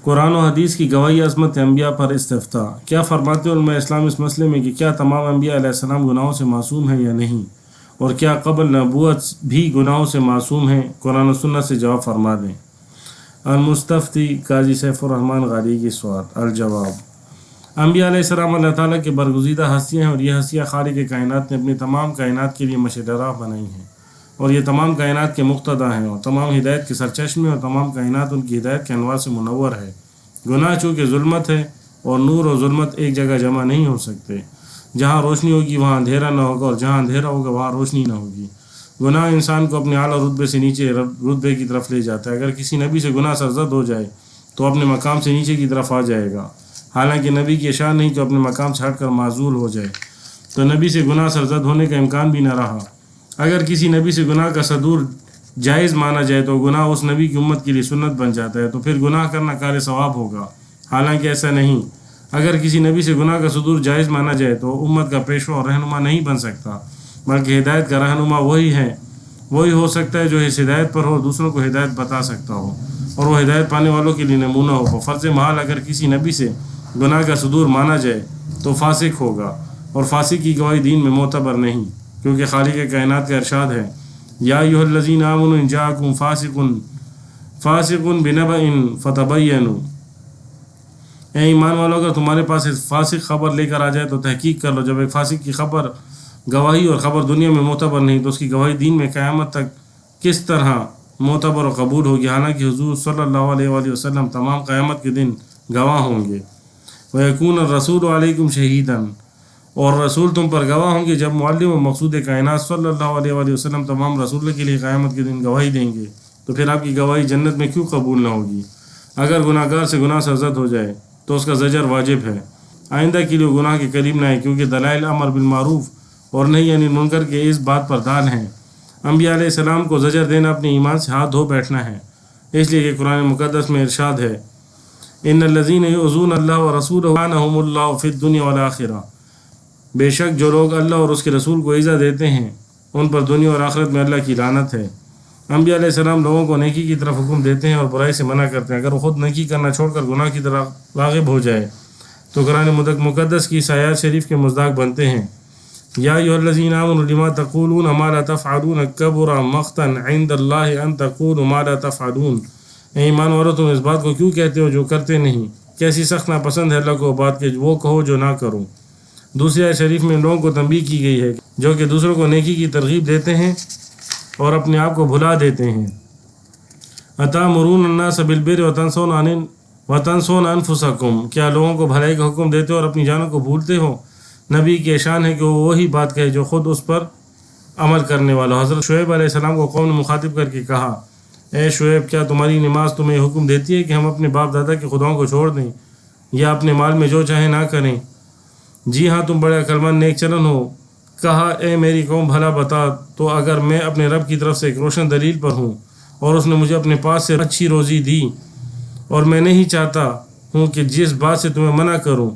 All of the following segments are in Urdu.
قرآن و حدیث کی گواہی عظمت انبیاء پر استفتاء۔ کیا فرماتے ہیں علماء اسلام اس مسئلے میں کہ کیا تمام انبیاء علیہ السلام گناہوں سے معصوم ہیں یا نہیں، اور کیا قبل نبوت بھی گناہوں سے معصوم ہیں؟ قرآن و سنت سے جواب فرما دیں۔ المستفتی قاضی سیف الرحمن غالی کی سوال۔ الجواب، انبیاء علیہ السلام اللہ تعالیٰ کے برگزیدہ ہستیاں ہیں، اور یہ ہستیاں خالق کائنات نے اپنی تمام کائنات کے لیے مشعل راہ بنائی ہیں، اور یہ تمام کائنات کے مقتدیٰ ہیں اور تمام ہدایت کے سرچشمے، اور تمام کائنات ان کی ہدایت کے انوار سے منور ہے۔ گناہ چونکہ ظلمت ہے، اور نور اور ظلمت ایک جگہ جمع نہیں ہو سکتے۔ جہاں روشنی ہوگی وہاں اندھیرا نہ ہوگا، اور جہاں اندھیرا ہوگا وہاں روشنی نہ ہوگی۔ گناہ انسان کو اپنے اعلیٰ رتبے سے نیچے رتبے کی طرف لے جاتا ہے۔ اگر کسی نبی سے گناہ سرزد ہو جائے تو اپنے مقام سے نیچے کی طرف آ جائے گا، حالانکہ نبی کی شان نہیں کہ اپنے مقام سے ہٹ کر معزول ہو جائے، تو نبی سے گناہ سرزد ہونے کا امکان بھی نہ رہا۔ اگر کسی نبی سے گناہ کا صدور جائز مانا جائے تو گناہ اس نبی کی امت کے لیے سنت بن جاتا ہے، تو پھر گناہ کرنا کار ثواب ہوگا، حالانکہ ایسا نہیں۔ اگر کسی نبی سے گناہ کا صدور جائز مانا جائے تو امت کا پیشوا اور رہنما نہیں بن سکتا، بلکہ ہدایت کا رہنما وہی ہو سکتا ہے جو اس ہدایت پر ہو، دوسروں کو ہدایت بتا سکتا ہو، اور وہ ہدایت پانے والوں کے لیے نمونہ ہو۔ فرض محال اگر کسی نبی سے گناہ کا صدور مانا جائے تو فاسق ہوگا، اور فاسق کی گواہی دین میں معتبر نہیں، کیونکہ خالق کائنات کا ارشاد ہے، یا ایھا الذین آمنوا ان جاءکم فاسق بنبأ فتبینوا، اے ایمان والو اگر تمہارے پاس فاسق خبر لے کر آ جائے تو تحقیق کر لو۔ جب ایک فاسق کی خبر گواہی اور خبر دنیا میں معتبر نہیں تو اس کی گواہی دین میں قیامت تک کس طرح معتبر و قبول ہوگی، حالانکہ حضور صلی اللہ علیہ وآلہ وسلم تمام قیامت کے دن گواہ ہوں گے۔ وَيَكُونَ الرَّسُولُ عَلَيْكُمْ شَهِيدًا، اور رسول تم پر گواہ ہوں گے۔ جب معلم و مقصود کائنات صلی اللہ علیہ وآلہ وسلم تمام رسول کے لیے قیامت کے دن گواہی دیں گے، تو پھر آپ کی گواہی جنت میں کیوں قبول نہ ہوگی؟ اگر گناہ گار سے گناہ سرزد ہو جائے تو اس کا زجر واجب ہے، آئندہ کے لیے گناہ کے قریب نہ ہے، کیونکہ دلائل امر بالمعروف اور نہیں یعنی منکر کے اس بات پر دال ہیں۔ انبیاء علیہ السلام کو زجر دینا اپنے ایمان سے ہاتھ دھو بیٹھنا ہے، اس لیے کہ قرآن مقدس میں ارشاد ہے، ان الذین یؤذون اللہ ورسولہ لعنہم اللہ فی الدنیا والآخرہ، بے شک جو لوگ اللہ اور اس کے رسول کو ایذا دیتے ہیں ان پر دنیا اور آخرت میں اللہ کی لعنت ہے۔ انبیاء علیہ السلام لوگوں کو نیکی کی طرف حکم دیتے ہیں اور برائی سے منع کرتے ہیں۔ اگر وہ خود نیکی کرنا چھوڑ کر گناہ کی طرف راغب ہو جائے تو قرآن مقدس کی آیات شریف کے مصداق بنتے ہیں، یا ایھا الذین آمنوا لما تقولون ما لا تفعلون کبر مقتا عند اللہ ان تقولوا ما لا تفعلون، اے ایمان والو تم اس بات کو کیوں کہتے ہو جو کرتے نہیں، کیسی سخت ناپسند ہے اللہ کو بات کہ وہ کہو جو نہ کرو۔ دوسری آیت شریف میں لوگوں کو تنبیہ کی گئی ہے جو کہ دوسروں کو نیکی کی ترغیب دیتے ہیں اور اپنے آپ کو بھلا دیتے ہیں۔ اتامرون الناس بالبر وتنسون انفسکم، کیا لوگوں کو بھلائی کا حکم دیتے ہو اور اپنی جانوں کو بھولتے ہو؟ نبی کی شان ہے کہ وہ وہی بات کہے جو خود اس پر عمل کرنے والا۔ حضرت شعیب علیہ السلام کو قوم نے مخاطب کر کے کہا، اے شعیب کیا تمہاری نماز تمہیں حکم دیتی ہے کہ ہم اپنے باپ دادا کے خداؤں کو چھوڑ دیں یا اپنے مال میں جو چاہے نہ کریں؟ جی ہاں تم بڑے عقلمند نیک چلن ہو۔ کہا، اے میری قوم بھلا بتا تو اگر میں اپنے رب کی طرف سے ایک روشن دلیل پر ہوں اور اس نے مجھے اپنے پاس سے اچھی روزی دی، اور میں نہیں چاہتا ہوں کہ جس بات سے تمہیں منع کروں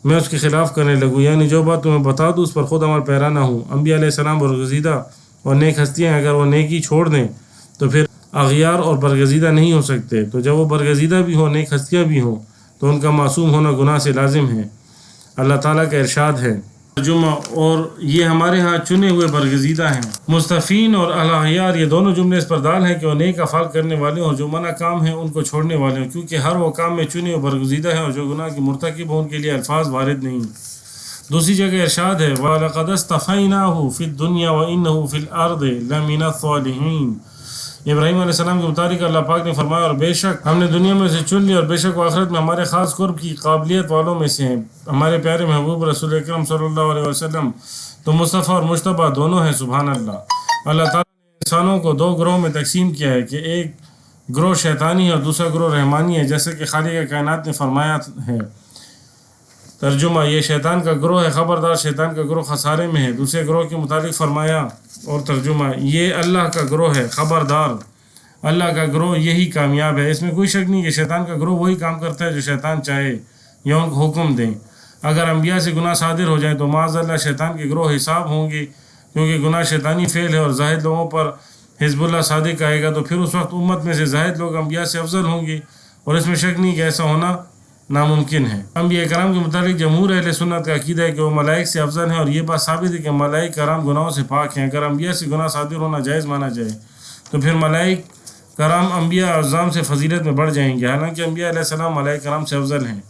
میں اس کے خلاف کرنے لگوں، یعنی جو بات تمہیں بتا دوں اس پر خود عمل پیرا نہ ہوں۔ انبیاء علیہ السلام برگزیدہ اور نیک ہستیاں ہیں، اگر وہ نیکی چھوڑ دیں تو پھر اغیار اور برگزیدہ نہیں ہو سکتے، تو جب وہ برگزیدہ بھی ہوں نیک ہستیاں بھی ہوں تو ان کا معصوم ہونا گناہ سے لازم ہے۔ اللہ تعالیٰ کا ارشاد ہے، ترجمہ، اور یہ ہمارے ہاں چنے ہوئے برگزیدہ ہیں۔ مستفین اور الاغیار یہ دونوں جملے اس پر دال ہیں کہ وہ نیک افعال کرنے والے ہوں، جو منع کام ہیں ان کو چھوڑنے والے ہوں، کیونکہ ہر وہ کام میں چنے ہوئے برگزیدہ ہیں، اور جو گناہ کی مرتکب ہوں ان کے لیے الفاظ وارد نہیں۔ دوسری جگہ ارشاد ہے، وَلَقَدْ اصْطَفَيْنَاهُ فِي الدُّنْيَا وَإِنَّهُ فِي الْأَرْضِ لَمِنَ الصَّالِحِينَ۔ ابراہیم علیہ السلام کے متعلق اللہ پاک نے فرمایا، اور بے شک ہم نے دنیا میں سے چن لیا، اور بے شک وہ آخرت میں ہمارے خاص قرب کی قابلیت والوں میں سے ہیں۔ ہمارے پیارے محبوب رسول اکرم صلی اللہ علیہ وسلم تو مصطفیٰ اور مجتبیٰ دونوں ہیں، سبحان اللہ۔ اللہ تعالیٰ نے انسانوں کو دو گروہ میں تقسیم کیا ہے کہ ایک گروہ شیطانی ہے اور دوسرا گروہ رحمانی ہے، جیسے کہ خالق کائنات نے فرمایا ہے۔ ترجمہ، یہ شیطان کا گروہ ہے، خبردار شیطان کا گروہ خسارے میں ہے۔ دوسرے گروہ کے متعلق فرمایا، اور ترجمہ، یہ اللہ کا گروہ ہے، خبردار اللہ کا گروہ یہی کامیاب ہے۔ اس میں کوئی شک نہیں کہ شیطان کا گروہ وہی کام کرتا ہے جو شیطان چاہے یا ان کو حکم دیں۔ اگر انبیاء سے گناہ صادر ہو جائے تو معاذ اللہ شیطان کے گروہ حساب ہوں گے، کیونکہ گناہ شیطانی فعل ہے، اور زاہد لوگوں پر حزب اللہ صادق آئے گا تو پھر اس وقت امت میں سے زاہد لوگ انبیاء سے افضل ہوں گے، اور اس میں شک نہیں کہ ایسا ہونا ناممکن ہے۔ انبیاء کرام کے متعلق جمہور اہل سنت کا عقیدہ ہے کہ وہ ملائک سے افضل ہیں، اور یہ بات ثابت ہے کہ ملائک کرام گناہوں سے پاک ہیں۔ اگر انبیاء سے گناہ صادر ہونا جائز مانا جائے تو پھر ملائک کرام انبیاء اعظام سے فضیلت میں بڑھ جائیں گے، حالانکہ انبیاء علیہ السلام ملائک کرام سے افضل ہیں۔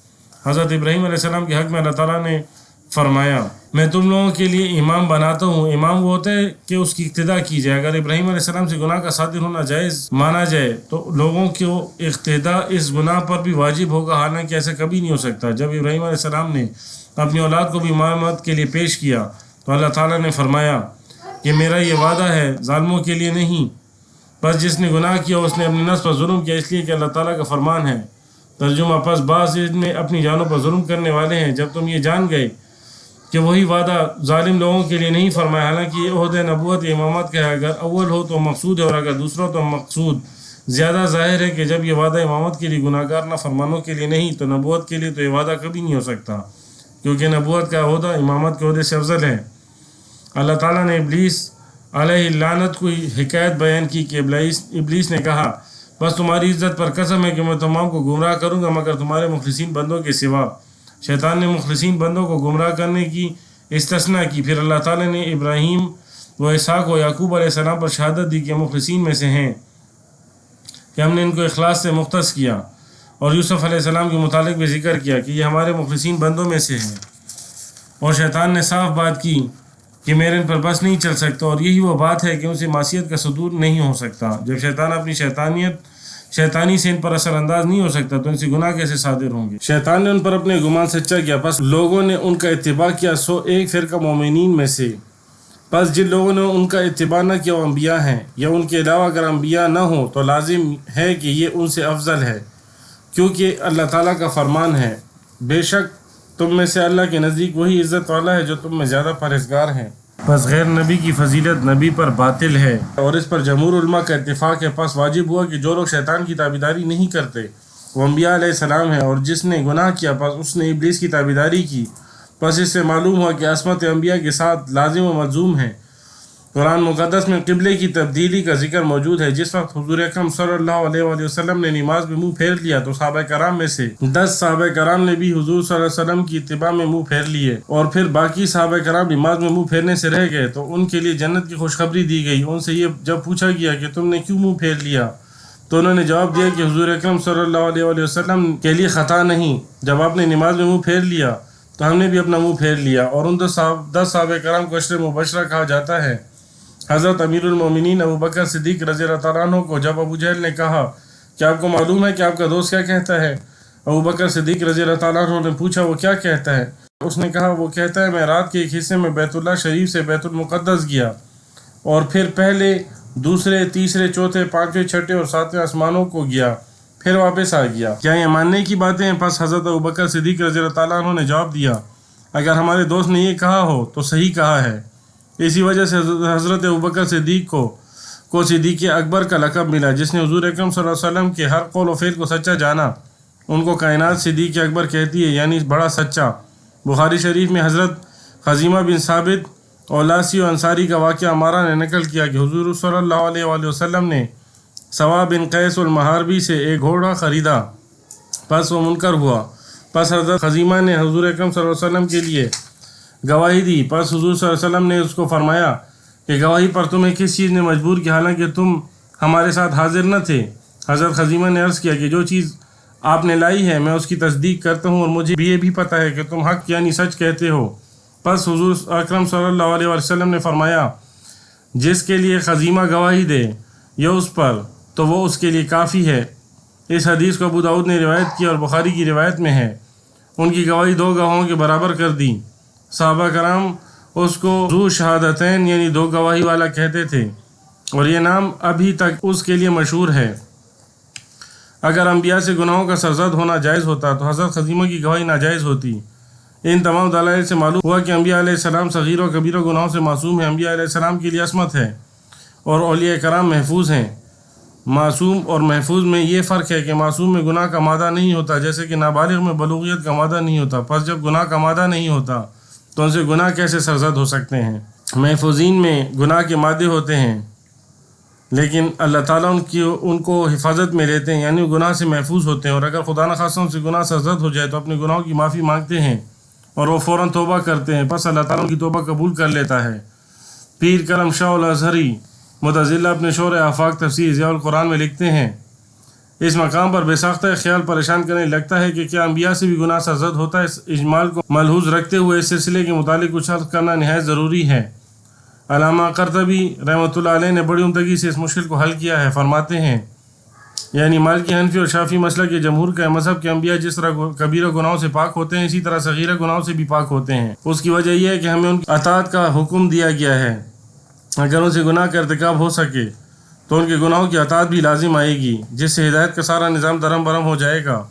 حضرت ابراہیم علیہ السلام کے حق میں اللہ تعالیٰ نے فرمایا میں تم لوگوں کے لیے امام بناتا ہوں۔ امام وہ ہوتا ہے کہ اس کی اقتداء کی جائے۔ اگر ابراہیم علیہ السلام سے گناہ کا صادر ہونا جائز مانا جائے تو لوگوں کو اقتداء اس گناہ پر بھی واجب ہوگا، حالانکہ ایسا کبھی نہیں ہو سکتا۔ جب ابراہیم علیہ السلام نے اپنی اولاد کو بھی امامت کے لیے پیش کیا تو اللہ تعالیٰ نے فرمایا کہ میرا یہ وعدہ ہے ظالموں کے لیے نہیں، بس جس نے گناہ کیا اس نے اپنے نفس پر ظلم کیا، اس لیے کہ اللہ تعالیٰ کا فرمان ہے۔ ترجمہ پس بعض میں اپنی جانوں پر ظلم کرنے والے ہیں۔ جب تم یہ جان گئے کہ وہی وعدہ ظالم لوگوں کے لیے نہیں فرمایا، حالانکہ یہ عہد نبوت یا امامت کا ہے، اگر اول ہو تو مقصود ہے اور اگر دوسرا تو مقصود۔ زیادہ ظاہر ہے کہ جب یہ وعدہ امامت کے لیے گناہ گار نافرمانوں کے لیے نہیں تو نبوت کے لیے تو یہ وعدہ کبھی نہیں ہو سکتا، کیونکہ نبوت کا عہدہ امامت کے عہدے سے افضل ہے۔ اللہ تعالیٰ نے ابلیس علیہ اللعنت کو حکایت بیان کی کہ ابلیس نے کہا بس تمہاری عزت پر قسم ہے کہ میں تمام کو گمراہ کروں گا مگر تمہارے مخلصین بندوں کے سوا۔ شیطان نے مخلصین بندوں کو گمراہ کرنے کی استثناء کی۔ پھر اللہ تعالیٰ نے ابراہیم و اسحاق و یعقوب علیہ السلام پر شہادت دی کہ مخلصین میں سے ہیں، کہ ہم نے ان کو اخلاص سے مختص کیا، اور یوسف علیہ السلام کے متعلق بھی ذکر کیا کہ یہ ہمارے مخلصین بندوں میں سے ہیں۔ اور شیطان نے صاف بات کی کہ میرے ان پر بس نہیں چل سکتا، اور یہی وہ بات ہے کہ ان سے معصیت کا صدور نہیں ہو سکتا۔ جب شیطان اپنی شیطانی سے ان پر اثر انداز نہیں ہو سکتا تو ان سے گناہ کیسے صادر ہوں گے؟ شیطان نے ان پر اپنے گمان سچا کیا، پس لوگوں نے ان کا اتباع کیا، سو ایک فرقہ مومنین میں سے۔ پس جن لوگوں نے ان کا اتباع نہ کیا وہ انبیاء ہیں، یا ان کے علاوہ اگر انبیاء نہ ہوں تو لازم ہے کہ یہ ان سے افضل ہے، کیونکہ اللہ تعالیٰ کا فرمان ہے بے شک تم میں سے اللہ کے نزدیک وہی عزت والا ہے جو تم میں زیادہ پرہیزگار ہیں۔ پس غیر نبی کی فضیلت نبی پر باطل ہے، اور اس پر جمہور علماء کا اتفاق ہے۔ پس واجب ہوا کہ جو لوگ شیطان کی تابعداری نہیں کرتے وہ انبیاء علیہ السلام ہیں، اور جس نے گناہ کیا پس اس نے ابلیس کی تابعداری کی، پس اس سے معلوم ہوا کہ عصمت انبیاء کے ساتھ لازم و ملزوم ہے۔ قرآن مقدس میں قبلے کی تبدیلی کا ذکر موجود ہے۔ جس وقت حضور اکرم صلی اللہ علیہ وآلہ وسلم نے نماز میں منہ پھیر لیا تو صحابہ کرام میں سے 10 صحابہ کرام نے بھی حضور صلی اللہ علیہ وسلم کی اتباع میں منہ پھیر لیے، اور پھر باقی صحابہ کرام نماز میں منہ پھیرنے سے رہ گئے تو ان کے لیے جنت کی خوشخبری دی گئی۔ ان سے یہ جب پوچھا گیا کہ تم نے کیوں منہ پھیر لیا تو انہوں نے جواب دیا کہ حضور اکرم صلی اللہ علیہ وآلہ وسلم کے لیے خطا نہیں، جب آپ نے نماز میں منہ پھیر لیا تو ہم نے بھی اپنا منہ پھیر لیا۔ اور ان 10 صحابہ کرام کو عشر مبشرہ کہا جاتا ہے۔ حضرت امیر المومنین ابو بکر صدیق رضی اللہ تعالیٰ عنہ کو جب ابو جہل نے کہا کہ آپ کو معلوم ہے کہ آپ کا دوست کیا کہتا ہے، ابو بکر صدیق رضی اللہ تعالیٰ عنہ نے پوچھا وہ کیا کہتا ہے؟ اس نے کہا وہ کہتا ہے میں رات کے ایک حصے میں بیت اللہ شریف سے بیت المقدس گیا، اور پھر پہلے، دوسرے، تیسرے، چوتھے، پانچویں، چھٹے اور ساتویں آسمانوں کو گیا، پھر واپس آ گیا۔ کیا یہ ماننے کی باتیں ہیں؟ پس حضرت ابو بکر صدیق رضی اللہ تعالیٰ عنہ نے جواب دیا اگر ہمارے دوست نے یہ کہا ہو تو صحیح کہا ہے۔ اسی وجہ سے حضرت ابوبکر صدیق کو صدیق اکبر کا لقب ملا، جس نے حضور اکرم صلی اللہ علیہ وسلم کے ہر قول و فعل کو سچا جانا۔ ان کو کائنات صدیق اکبر کہتی ہے، یعنی بڑا سچا۔ بخاری شریف میں حضرت خزیمہ بن ثابت اولاسی و انصاری کا واقعہ ہمارا نے نقل کیا کہ حضور صلی اللہ علیہ وآلہ وسلم نے سوا بن قیس المحاربی سے ایک گھوڑا خریدا، پس وہ منکر ہوا، پس حضرت خزیمہ نے حضور اکرم صلی اللہ علیہ وسلم کے لیے گواہی دی، پس حضور صلی اللہ علیہ وسلم نے اس کو فرمایا کہ گواہی پر تمہیں کس چیز نے مجبور کیا حالانکہ تم ہمارے ساتھ حاضر نہ تھے؟ حضرت خزیمہ نے عرض کیا کہ جو چیز آپ نے لائی ہے میں اس کی تصدیق کرتا ہوں، اور مجھے یہ بھی پتہ ہے کہ تم حق یعنی سچ کہتے ہو۔ پس حضور اکرم صلی اللہ علیہ وسلم نے فرمایا جس کے لیے خزیمہ گواہی دے یا اس پر تو وہ اس کے لیے کافی ہے۔ اس حدیث کو ابو داؤد نے روایت کی اور بخاری کی روایت میں ہے ان کی گواہی 2 گواہوں کے برابر کر دی۔ صحابہ کرام اس کو ذو شہادتین یعنی 2 گواہی والا کہتے تھے، اور یہ نام ابھی تک اس کے لیے مشہور ہے۔ اگر انبیاء سے گناہوں کا سرزد ہونا جائز ہوتا تو حضرت خزیمہ کی گواہی ناجائز ہوتی۔ ان تمام دلائل سے معلوم ہوا کہ انبیاء علیہ السلام صغیر و کبیر گناہوں سے معصوم ہیں۔ انبیاء علیہ السلام کے لیے عصمت ہے اور اولیاء کرام محفوظ ہیں۔ معصوم اور محفوظ میں یہ فرق ہے کہ معصوم میں گناہ کا مادہ نہیں ہوتا، جیسے کہ نابالغ میں بلوغیت کا مادہ نہیں ہوتا۔ پس جب گناہ کا مادہ نہیں ہوتا تو ان سے گناہ کیسے سرزد ہو سکتے ہیں؟ محفوظین میں گناہ کے مادے ہوتے ہیں، لیکن اللہ تعالیٰ ان کو حفاظت میں لیتے ہیں، یعنی گناہ سے محفوظ ہوتے ہیں، اور اگر خدا نخواستہ ان سے گناہ سرزد ہو جائے تو اپنے گناہوں کی معافی مانگتے ہیں اور وہ فوراً توبہ کرتے ہیں، پس اللہ تعالیٰ ان کی توبہ قبول کر لیتا ہے۔ پیر کرم شاہ الازہری متزلہ اپنے شور آفاق تفسیر ضیاء القرآن میں لکھتے ہیں، اس مقام پر بے ساختہ خیال پریشان کرنے لگتا ہے کہ کیا انبیاء سے بھی گناہ سرزد ہوتا ہے؟ اس اجمال کو ملحوظ رکھتے ہوئے اس سلسلے کے متعلق کچھ عرض کرنا نہایت ضروری ہے۔ علامہ قرطبی رحمۃ اللہ علیہ نے بڑی عمدگی سے اس مشکل کو حل کیا ہے، فرماتے ہیں یعنی مالکی، حنفی اور شافعی مسلک کے جمہور کا مذہب کے انبیاء جس طرح کبیرہ گناہوں سے پاک ہوتے ہیں اسی طرح صغیرہ گناہوں سے بھی پاک ہوتے ہیں۔ اس کی وجہ یہ ہے کہ ہمیں ان کی اطاعت کا حکم دیا گیا ہے، اگر ان سے گناہ کا ارتکاب ہو سکے تو ان کے گناہوں کی اطاعت بھی لازم آئے گی، جس سے ہدایت کا سارا نظام درم برم ہو جائے گا۔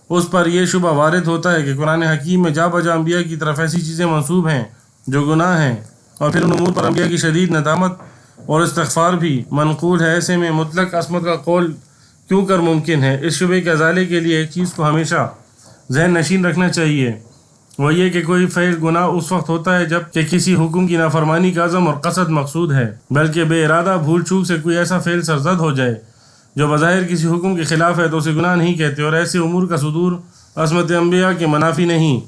اس پر یہ شبہ وارد ہوتا ہے کہ قرآن حکیم میں جا بجا انبیاء کی طرف ایسی چیزیں منسوب ہیں جو گناہ ہیں، اور پھر ان امور پر انبیاء کی شدید ندامت اور استغفار بھی منقول ہے۔ ایسے میں مطلق عصمت کا قول کیوں کر ممکن ہے؟ اس شبے کے ازالے کے لیے ایک چیز کو ہمیشہ ذہن نشین رکھنا چاہیے، وہ یہ کہ کوئی فعل گناہ اس وقت ہوتا ہے جب کہ کسی حکم کی نافرمانی کا عزم اور قصد مقصود ہے، بلکہ بے ارادہ بھول چوک سے کوئی ایسا فعل سرزد ہو جائے جو بظاہر کسی حکم کے خلاف ہے تو اسے گناہ نہیں کہتے، اور ایسے امور کا صدور عصمت انبیاء کے منافی نہیں۔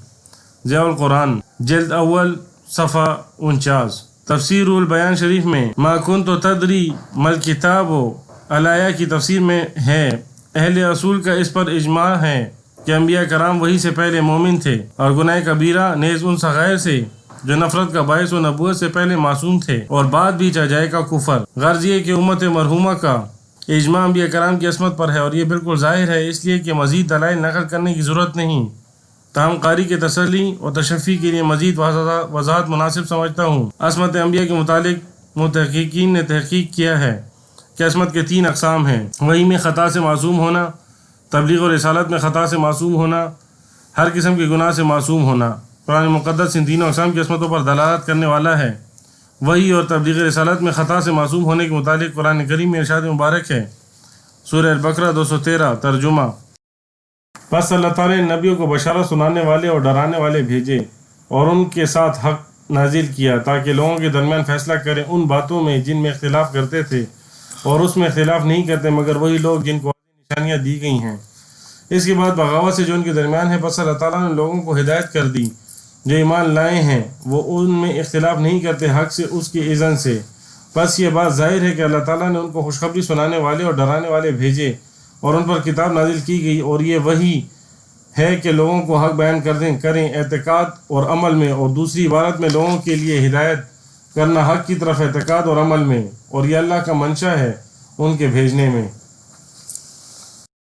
ضیاء القرآن جلد اول صفحہ 49۔ تفسیر البیان شریف میں ما کنت تدری مل کتاب علیہ کی تفسیر میں ہے، اہل اصول کا اس پر اجماع ہے کہ انبیاء کرام وہی سے پہلے مومن تھے، اور گناہ کبیرہ نیز ان صغائر سے جو نفرت کا باعث و نبوت سے پہلے معصوم تھے، اور بعد بھی چاہے کا کفر۔ غرض یہ کہ امت مرحومہ کا اجماع انبیاء کرام کی عصمت پر ہے، اور یہ بالکل ظاہر ہے، اس لیے کہ مزید دلائل نقل کرنے کی ضرورت نہیں۔ تاہم قاری کے تسلی اور تشفی کے لیے مزید وضاحت مناسب سمجھتا ہوں۔ عصمت انبیاء کے متعلق محققین نے تحقیق کیا ہے کہ عصمت کے 3 اقسام ہیں: وحی میں خطا سے معصوم ہونا، تبلیغ اور رسالت میں خطا سے معصوم ہونا، ہر قسم کے گناہ سے معصوم ہونا۔ قرآن مقدس ان تینوں اقسام کی عصمتوں پر دلالت کرنے والا ہے۔ وحی اور تبلیغ رسالت میں خطا سے معصوم ہونے کے متعلق قرآن کریم میں ارشاد مبارک ہے، سورہ البقرہ 213 ترجمہ: بس اللہ تعالیٰ نے نبیوں کو بشارت سنانے والے اور ڈرانے والے بھیجے اور ان کے ساتھ حق نازل کیا تاکہ لوگوں کے درمیان فیصلہ کریں ان باتوں میں جن میں اختلاف کرتے تھے، اور اس میں اختلاف نہیں کرتے مگر وہی لوگ جن کو نشانیاں دی گئی ہیں۔ اس کے بعد بغاوت سے جو ان کے درمیان ہے، بس اللہ تعالیٰ نے لوگوں کو ہدایت کر دی جو ایمان لائے ہیں، وہ ان میں اختلاف نہیں کرتے حق سے اس کی اذن سے۔ بس یہ بات ظاہر ہے کہ اللہ تعالیٰ نے ان کو خوشخبری سنانے والے اور ڈرانے والے بھیجے اور ان پر کتاب نازل کی گئی، اور یہ وہی ہے کہ لوگوں کو حق بیان کریں اعتقاد اور عمل میں، اور دوسری عبارت میں لوگوں کے لیے ہدایت کرنا حق کی طرف اعتقاد اور عمل میں، اور یہ اللہ کا منشا ہے ان کے بھیجنے میں۔